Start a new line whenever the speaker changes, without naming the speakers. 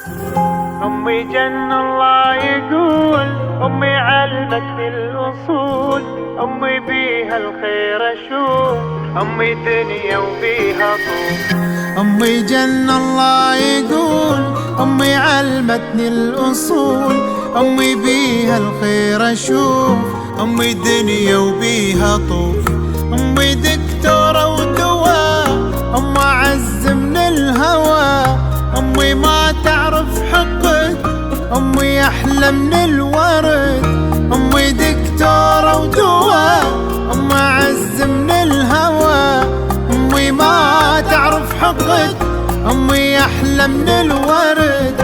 أمي جن الله يقول، أمي علمتني الأصول، أمي بيها الخير أشوف، أمي دنيا وبيها طول.
أمي جن الله يقول، أمي علمتني الأصول، أمي بيها الخير أشوف، أمي دنيا وبيها طوف. أمي دكتورة ودواء، أم أعز من الهوى، أمي ما تعرف حقد، أمي أحلى من الورد. أمي دكتورة ودواء، أم أعز من الهوى، أمي ما تعرف حقد، أمي أحلى من الورد.